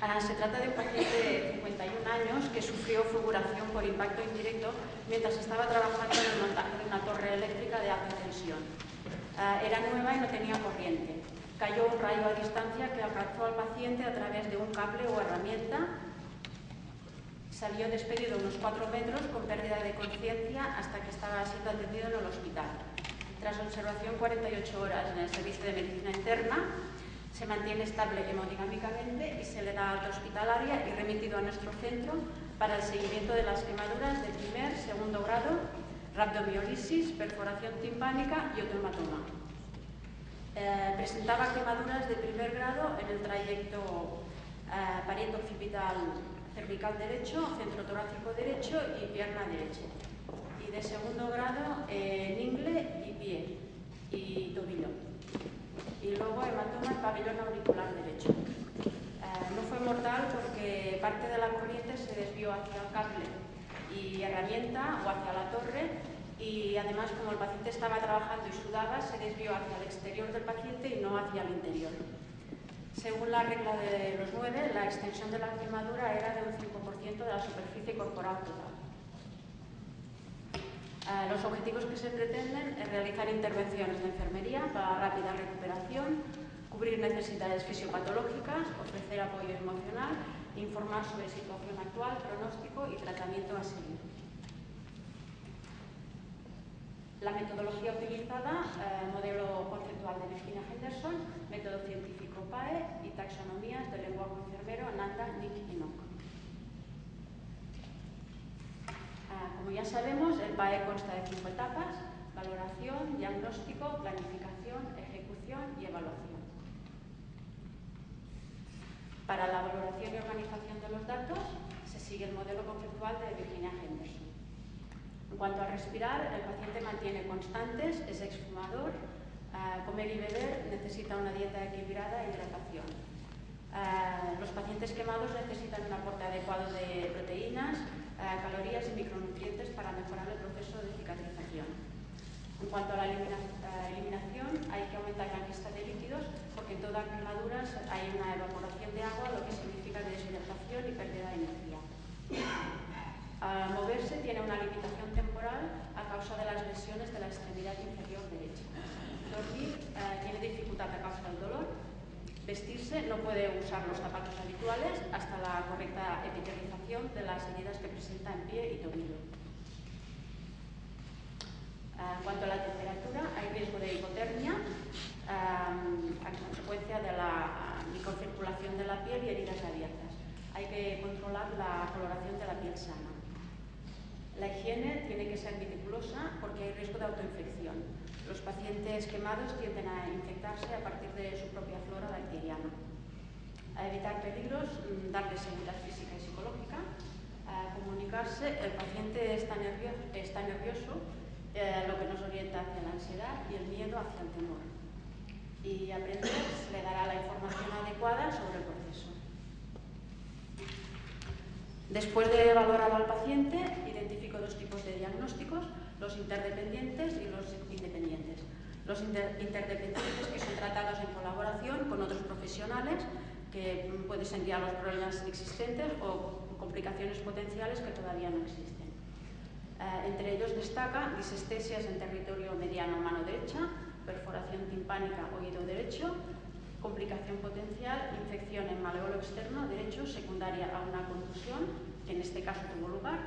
Se trata de un paciente de 51 años que sufrió fulguración por impacto indirecto mientras estaba trabajando en el montaje de una torre eléctrica de alta tensión. Era nueva y no tenía corriente. Cayó un rayo a distancia que alcanzó al paciente a través de un cable o herramienta. Salió despedido unos 4 metros con pérdida de conciencia hasta que estaba siendo atendido en el hospital. Tras observación 48 horas en el servicio de medicina interna, se mantiene estable hemodinámicamente y se le da alta hospitalaria y remitido a nuestro centro para el seguimiento de las quemaduras de primer, segundo grado, rhabdomiólisis, perforación timpánica y otro hematoma. Presentaba quemaduras de primer grado en el trayecto pariente occipital cervical derecho, centro torácico derecho y pierna derecha. Y de segundo grado en ingle y pie y tobillo. Y luego hematoma en pabellón auricular derecho. No fue mortal porque parte de la corriente se desvió hacia el cable y herramienta o hacia la torre, y además, como el paciente estaba trabajando y sudaba, se desvió hacia el exterior del paciente y no hacia el interior. Según la regla de los 9, la extensión de la quemadura era de un 5% de la superficie corporal total. Los objetivos que se pretenden es realizar intervenciones de enfermería para rápida recuperación, cubrir necesidades fisiopatológicas, ofrecer apoyo emocional, informar sobre situación actual, pronóstico y tratamiento a seguir. La metodología utilizada, modelo conceptual de Virginia Henderson, método científico PAE y taxonomías del lenguaje enfermero Nanda, Nick y Nock. Como ya sabemos, el PAE consta de 5 etapas: valoración, diagnóstico, planificación, ejecución y evaluación. Para la valoración y organización de los datos se sigue el modelo conceptual de Virginia Henderson. En cuanto a respirar, el paciente mantiene constantes, es exfumador, comer y beber, necesita una dieta equilibrada e hidratación. Los pacientes quemados necesitan un aporte adecuado de proteínas, calorías y micronutrientes para mejorar el proceso de cicatrización. En cuanto a la eliminación, hay que aumentar la ingesta de líquidos porque en todas las quemaduras hay una evaporación de agua, lo que significa deshidratación y pérdida de energía. Al moverse tiene una limitación temporal a causa de las lesiones de la extremidad inferior derecha. Dormir tiene dificultad a causa del dolor. Vestirse no puede usar los zapatos habituales hasta la correcta epiterización de las heridas que presenta en pie y tobillo. En cuanto a la temperatura, hay riesgo de hipotermia a consecuencia de la microcirculación de la piel y heridas abiertas. Hay que controlar la coloración de la piel sana. La higiene tiene que ser meticulosa porque hay riesgo de autoinfección. Los pacientes quemados tienden a infectarse a partir de su propia flora bacteriana. A evitar peligros, darle seguridad física y psicológica. A comunicarse, el paciente está nervioso, lo que nos orienta hacia la ansiedad y el miedo hacia el temor. Y aprender se le dará la información adecuada sobre el proceso. Después de valorar al paciente, identifico 2 tipos de diagnósticos: los interdependientes y los independientes. Los interdependientes, que son tratados en colaboración con otros profesionales, que pueden sentir los problemas existentes o complicaciones potenciales que todavía no existen. Entre ellos destaca disestesias en territorio mediano mano derecha, perforación timpánica oído derecho, complicación potencial, infección en maleolo externo derecho secundaria a una contusión, que en este caso tuvo lugar,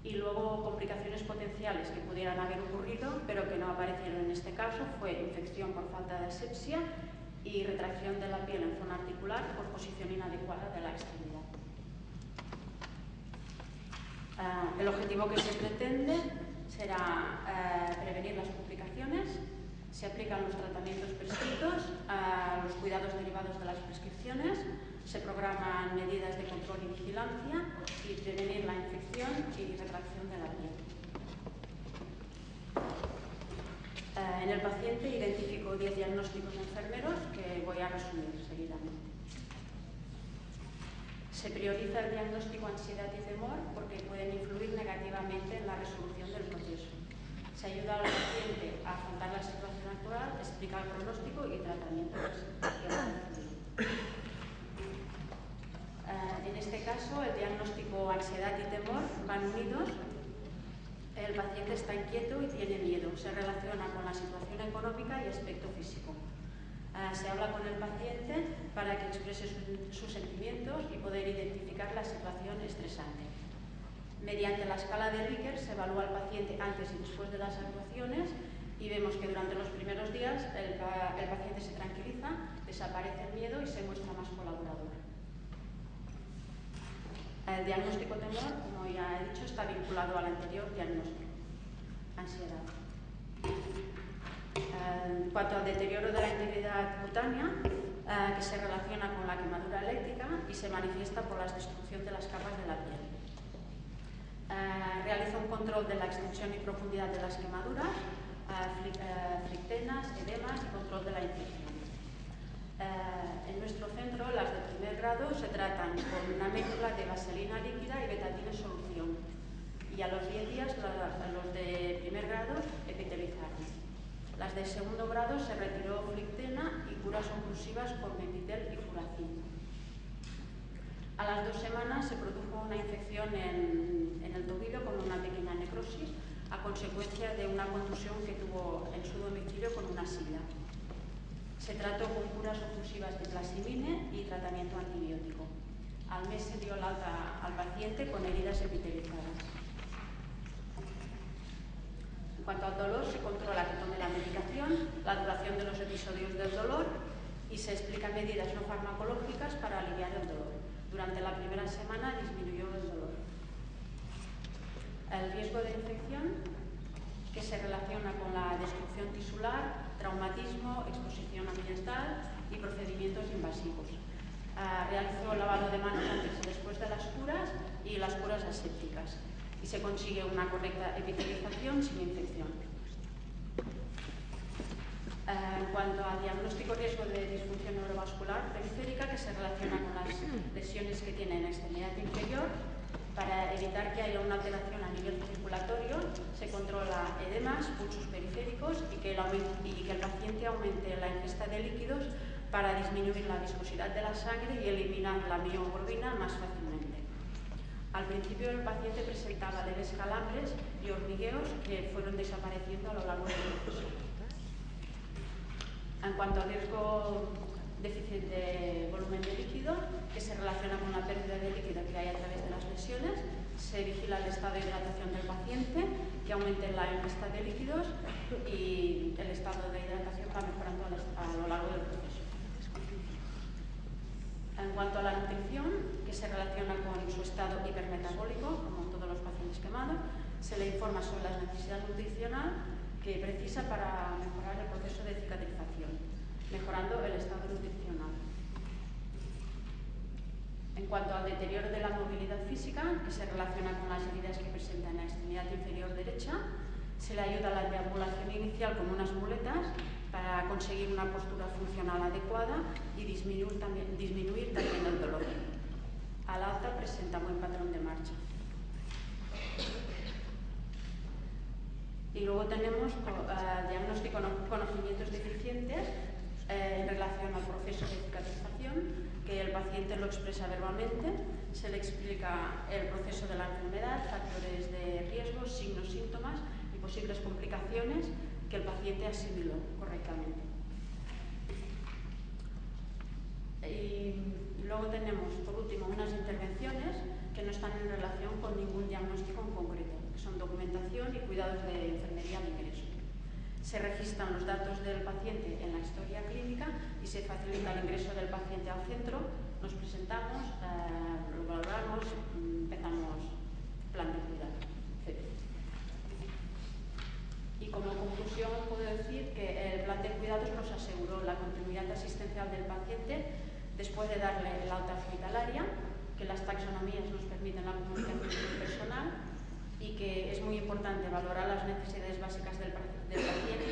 y luego complicaciones potenciales que pudieran haber ocurrido, pero que no aparecieron en este caso, fue infección por falta de asepsia y retracción de la piel en zona articular por posición inadecuada de la extremidad. El objetivo que se pretende será prevenir las complicaciones. Se aplican los tratamientos prescritos, los cuidados derivados de las prescripciones, se programan medidas de control y vigilancia y prevenir la infección y retracción de la piel. En el paciente identifico 10 diagnósticos enfermeros que voy a resumir seguidamente. Se prioriza el diagnóstico ansiedad y temor porque pueden influir negativamente en la resolución del proceso. Se ayuda al paciente a afrontar la situación actual, explica el pronóstico y tratamiento que va a recibir. Unidos, el paciente está inquieto y tiene miedo. Se relaciona con la situación económica y aspecto físico. Se habla con el paciente para que exprese sus sentimientos y poder identificar la situación estresante. Mediante la escala de Likert se evalúa al paciente antes y después de las actuaciones y vemos que durante los primeros días el paciente se tranquiliza, desaparece el miedo y se muestra más colaborador. El diagnóstico temor, como ya he dicho, está vinculado al anterior diagnóstico, ansiedad. En cuanto al deterioro de la integridad cutánea, que se relaciona con la quemadura eléctrica y se manifiesta por la destrucción de las capas de la piel. Realiza un control de la extensión y profundidad de las quemaduras, flictenas, edemas y control de la infección. En nuestro centro, las de primer grado se tratan con una mezcla de vaselina líquida y betatina en solución. Y a los 10 días, los de primer grado, epitelizaron. Las de segundo grado se retiró flictena y curas oclusivas con mepitel y furacil. A las 2 semanas se produjo una infección en el tobillo con una pequeña necrosis a consecuencia de una contusión que tuvo en su domicilio con una silla. Se trató con curas oclusivas de plasmine y tratamiento antibiótico. Al mes se dio el alta al paciente con heridas epitelizadas. En cuanto al dolor, se controla que tome la medicación, la duración de los episodios del dolor y se explican medidas no farmacológicas para aliviar el dolor. Durante la primera semana disminuyó el dolor. El riesgo de infección, que se relaciona con la destrucción tisular, traumatismo, exposición ambiental y procedimientos invasivos. Realizó lavado de manos antes y después de las curas y las curas asépticas. Y se consigue una correcta epitelización sin infección. En cuanto al diagnóstico riesgo de disfunción neurovascular periférica, que se relaciona con las lesiones que tiene en la extremidad inferior, para evitar que haya una alteración a nivel circulatorio, se controla edemas, pulsos periféricos y que el paciente aumente la ingesta de líquidos para disminuir la viscosidad de la sangre y eliminar la mioglobina más fácilmente. Al principio el paciente presentaba leves calambres y hormigueos que fueron desapareciendo a lo largo del proceso. En cuanto al riesgo déficit de volumen de líquido, que se relaciona con la pérdida de líquido que hay a través de las lesiones, se vigila el estado de hidratación del paciente, que aumente la ingesta de líquidos y el estado de hidratación va mejorando a lo largo del proceso. En cuanto a la nutrición, que se relaciona con su estado hipermetabólico, como todos los pacientes quemados, se le informa sobre la necesidad nutricional que precisa para mejorar el proceso de cicatrización, mejorando el estado nutricional. En cuanto al deterioro de la movilidad física, que se relaciona con las heridas que presenta en la extremidad inferior derecha, se le ayuda a la deambulación inicial con unas muletas para conseguir una postura funcional adecuada y disminuir también el dolor. Al alta presenta buen patrón de marcha. Y luego tenemos diagnóstico conocimientos deficientes en relación al proceso de cicatrización, que el paciente lo expresa verbalmente, se le explica el proceso de la enfermedad, factores de riesgo, signos, síntomas y posibles complicaciones que el paciente asimiló correctamente. Y luego tenemos, por último, unas intervenciones que no están en relación con ningún diagnóstico en concreto, que son documentación y cuidados de enfermería al ingreso. Se registran los datos del paciente en la historia clínica y se facilita el ingreso del paciente al centro. Nos presentamos, lo valoramos, empezamos plan de cuidado, etc. Y como conclusión puedo decir que el plan de cuidados nos aseguró la continuidad asistencial del paciente después de darle el alta hospitalaria, que las taxonomías nos permiten la comunicación personal y que es muy importante valorar las necesidades básicas del paciente